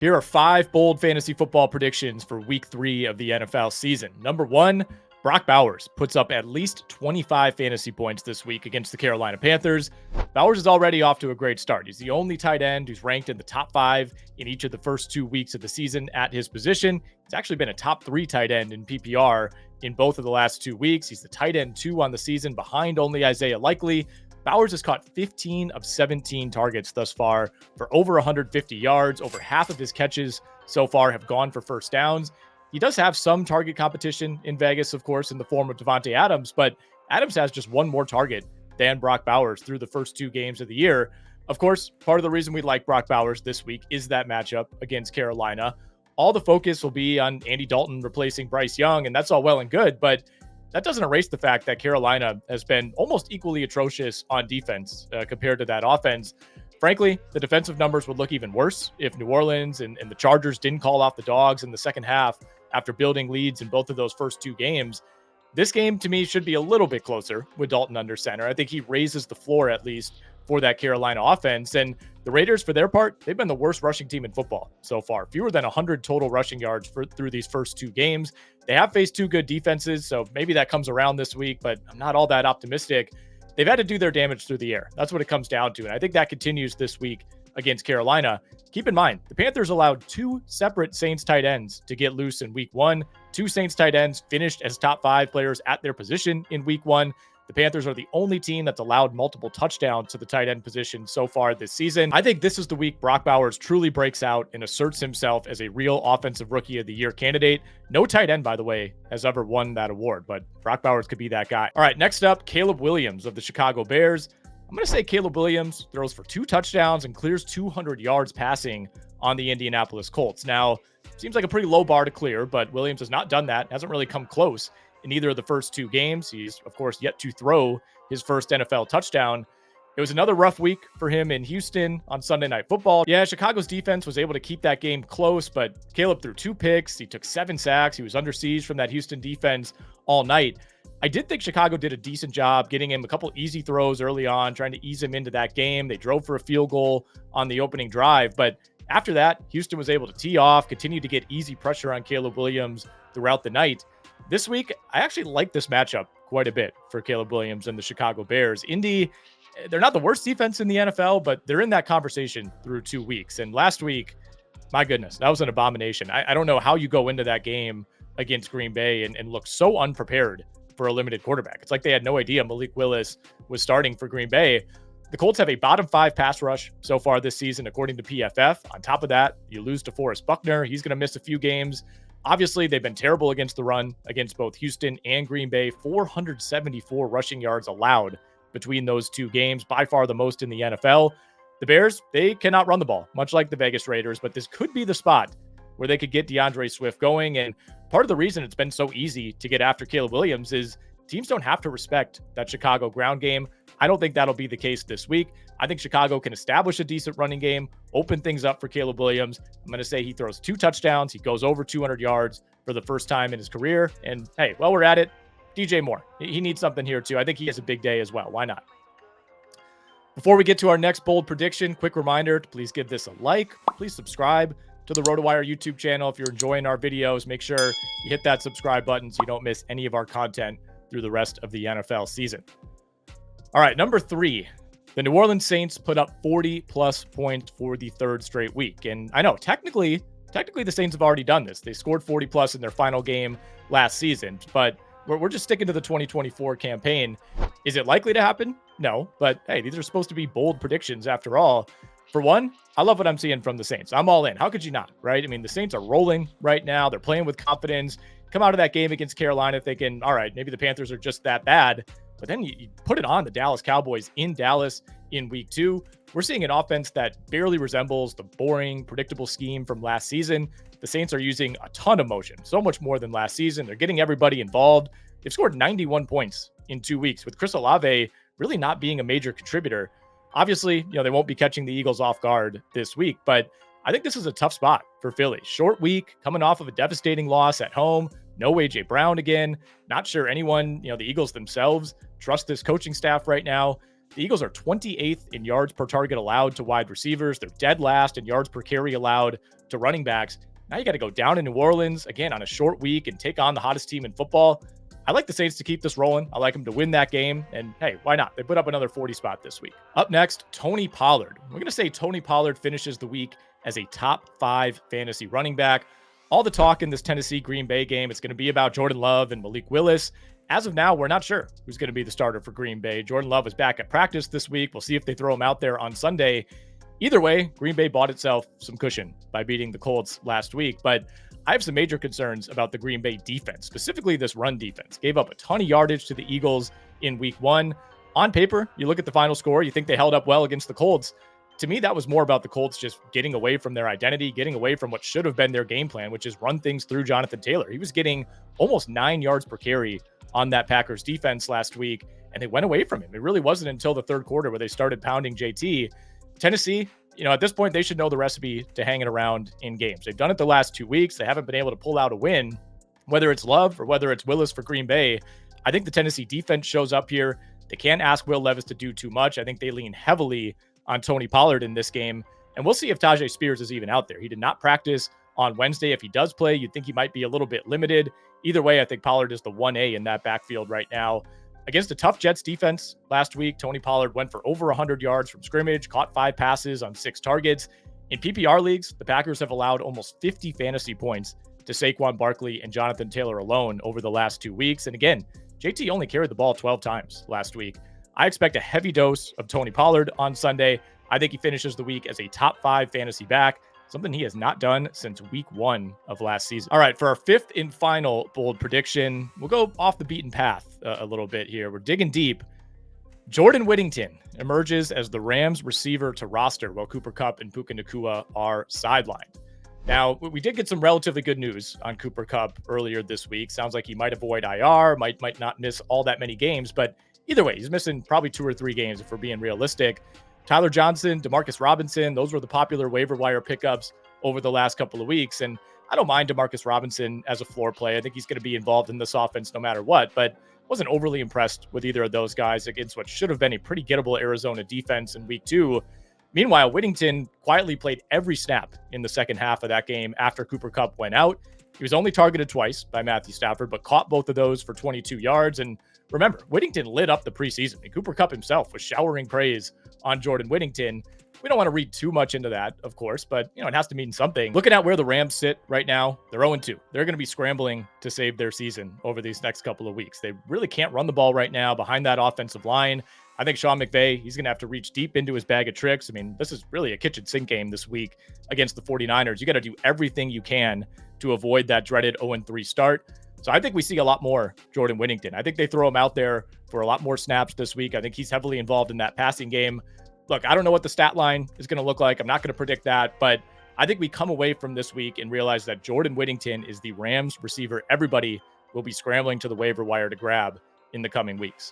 Here are 5 bold fantasy football predictions for week 3 of the NFL season. Number 1, Brock Bowers puts up at least 25 fantasy points this week against the Carolina Panthers. Bowers is already off to a great start. He's the only tight end who's ranked in the top 5 in each of the first 2 weeks of the season at his position. He's actually been a top 3 tight end in PPR in both of the last 2 weeks. He's the tight end 2 on the season behind only Isaiah Likely. Bowers has caught 15 of 17 targets thus far for over 150 yards. Over half of his catches so far have gone for first downs. He does have some target competition in Vegas, of course, in the form of Davante Adams, but Adams has just one more target than Brock Bowers through the first 2 games of the year. Of course, part of the reason we like Brock Bowers this week is that matchup against Carolina. All the focus will be on Andy Dalton replacing Bryce Young, and that's all well and good, but that doesn't erase the fact that Carolina has been almost equally atrocious on defense compared to that offense. Frankly, the defensive numbers would look even worse if New Orleans and the Chargers didn't call off the dogs in the second half after building leads in both of those first 2 games. This game, to me, should be a little bit closer with Dalton under center. I think he raises the floor, at least, for that Carolina offense. And the Raiders, for their part, they've been the worst rushing team in football so far. Fewer than 100 total rushing yards through these first 2 games. They have faced 2 good defenses, so maybe that comes around this week, but I'm not all that optimistic. They've had to do their damage through the air. That's what it comes down to, and I think that continues this week against Carolina. Keep in mind, the Panthers allowed 2 separate Saints tight ends to get loose in week 1. 2 Saints tight ends finished as top 5 players at their position in week 1. The Panthers are the only team that's allowed multiple touchdowns to the tight end position so far this season. I think this is the week Brock Bowers truly breaks out and asserts himself as a real offensive rookie of the year candidate. No tight end, by the way, has ever won that award, but Brock Bowers could be that guy. All right, next up, Caleb Williams of the Chicago Bears. I'm going to say Caleb Williams throws for 2 touchdowns and clears 200 yards passing on the Indianapolis Colts. Now, seems like a pretty low bar to clear, but Williams has not done that, hasn't really come close in either of the first 2 games. He's, of course, yet to throw his first NFL touchdown. It was another rough week for him in Houston on Sunday Night Football. Yeah, Chicago's defense was able to keep that game close, but Caleb threw 2 picks. He took 7 sacks. He was under siege from that Houston defense all night. I did think Chicago did a decent job getting him a couple easy throws early on, trying to ease him into that game. They drove for a field goal on the opening drive, but after that, Houston was able to tee off, continue to get easy pressure on Caleb Williams throughout the night. This week, I actually like this matchup quite a bit for Caleb Williams and the Chicago Bears. Indy, they're not the worst defense in the NFL, but they're in that conversation through 2 weeks. And last week, my goodness, that was an abomination. I don't know how you go into that game against Green Bay and look so unprepared for a limited quarterback. It's like they had no idea Malik Willis was starting for Green Bay. The Colts have a bottom 5 pass rush so far this season, according to PFF. On top of that, you lose to Forrest Buckner. He's going to miss a few games. Obviously, they've been terrible against the run against both Houston and Green Bay. 474 rushing yards allowed between those 2 games, by far the most in the NFL. The Bears, they cannot run the ball, much like the Vegas Raiders, but this could be the spot where they could get DeAndre Swift going. And part of the reason it's been so easy to get after Caleb Williams is teams don't have to respect that Chicago ground game. I don't think that'll be the case this week. I think Chicago can establish a decent running game, open things up for Caleb Williams. I'm going to say he throws 2 touchdowns. He goes over 200 yards for the first time in his career. And hey, while we're at it, DJ Moore, he needs something here too. I think he has a big day as well. Why not? Before we get to our next bold prediction, quick reminder to please give this a like. Please subscribe to the RotoWire YouTube channel. If you're enjoying our videos, make sure you hit that subscribe button so you don't miss any of our content through the rest of the NFL season. All right, number 3, the New Orleans Saints put up 40-plus points for the 3rd straight week. And I know, technically the Saints have already done this. They scored 40-plus in their final game last season, but we're just sticking to the 2024 campaign. Is it likely to happen? No, but hey, these are supposed to be bold predictions after all. For one, I love what I'm seeing from the Saints. I'm all in. How could you not, right? I mean, the Saints are rolling right now. They're playing with confidence. Come out of that game against Carolina thinking, all right, maybe the Panthers are just that bad. But then you put it on the Dallas Cowboys in Dallas in week 2. We're seeing an offense that barely resembles the boring, predictable scheme from last season. The Saints are using a ton of motion, so much more than last season. They're getting everybody involved. They've scored 91 points in 2 weeks, with Chris Olave really not being a major contributor. Obviously, they won't be catching the Eagles off guard this week, but I think this is a tough spot for Philly. Short week, coming off of a devastating loss at home. No A.J. Brown again. Not sure anyone, the Eagles themselves, trust this coaching staff right now. The Eagles are 28th in yards per target allowed to wide receivers. They're dead last in yards per carry allowed to running backs. Now you got to go down in New Orleans, again, on a short week and take on the hottest team in football. I like the Saints to keep this rolling. I like them to win that game. And hey, why not? They put up another 40 spot this week. Up next, Tony Pollard. We're going to say Tony Pollard finishes the week as a top 5 fantasy running back. All the talk in this Tennessee-Green Bay game, it's going to be about Jordan Love and Malik Willis. As of now, we're not sure who's going to be the starter for Green Bay. Jordan Love is back at practice this week. We'll see if they throw him out there on Sunday. Either way, Green Bay bought itself some cushion by beating the Colts last week. But I have some major concerns about the Green Bay defense, specifically this run defense. Gave up a ton of yardage to the Eagles in week 1. On paper, you look at the final score, you think they held up well against the Colts. To me, that was more about the Colts just getting away from their identity, getting away from what should have been their game plan, which is run things through Jonathan Taylor. He was getting almost 9 yards per carry on that Packers defense last week, and they went away from him. It really wasn't until the third quarter where they started pounding JT. Tennessee, at this point, they should know the recipe to hang it around in games. They've done it the last 2 weeks. They haven't been able to pull out a win, whether it's Love or whether it's Willis for Green Bay. I think the Tennessee defense shows up here. They can't ask Will Levis to do too much. I think they lean heavily on Tony Pollard in this game. And we'll see if Tajay Spears is even out there. He did not practice on Wednesday. If he does play, you'd think he might be a little bit limited. Either way, I think Pollard is the 1A in that backfield right now. Against a tough Jets defense last week, Tony Pollard went for over 100 yards from scrimmage, caught 5 passes on 6 targets. In PPR leagues, the Packers have allowed almost 50 fantasy points to Saquon Barkley and Jonathan Taylor alone over the last 2 weeks. And again, JT only carried the ball 12 times last week. I expect a heavy dose of Tony Pollard on Sunday. I think he finishes the week as a top 5 fantasy back, something he has not done since week 1 of last season. All right, for our 5th and final bold prediction, we'll go off the beaten path a little bit here. We're digging deep. Jordan Whittington emerges as the Rams receiver to roster while Cooper Kupp and Puka Nacua are sidelined. Now, we did get some relatively good news on Cooper Kupp earlier this week. Sounds like he might avoid IR, might not miss all that many games, but either way, he's missing probably 2 or 3 games if we're being realistic. Tyler Johnson, Demarcus Robinson, those were the popular waiver wire pickups over the last couple of weeks. And I don't mind Demarcus Robinson as a floor play. I think he's going to be involved in this offense no matter what, but wasn't overly impressed with either of those guys against what should have been a pretty gettable Arizona defense in week 2. Meanwhile, Whittington quietly played every snap in the second half of that game after Cooper Kupp went out. He was only targeted twice by Matthew Stafford, but caught both of those for 22 yards. And remember, Whittington lit up the preseason, and Cooper Kupp himself was showering praise on Jordan Whittington. We don't want to read too much into that, of course, but it has to mean something. Looking at where the Rams sit right now, they're 0-2. They're going to be scrambling to save their season over these next couple of weeks. They really can't run the ball right now behind that offensive line. I think Sean McVay, he's going to have to reach deep into his bag of tricks. I mean, this is really a kitchen sink game this week against the 49ers. You got to do everything you can to avoid that dreaded 0-3 start. So I think we see a lot more Jordan Whittington. I think they throw him out there for a lot more snaps this week. I think he's heavily involved in that passing game. Look, I don't know what the stat line is going to look like. I'm not going to predict that, but I think we come away from this week and realize that Jordan Whittington is the Rams receiver everybody will be scrambling to the waiver wire to grab in the coming weeks.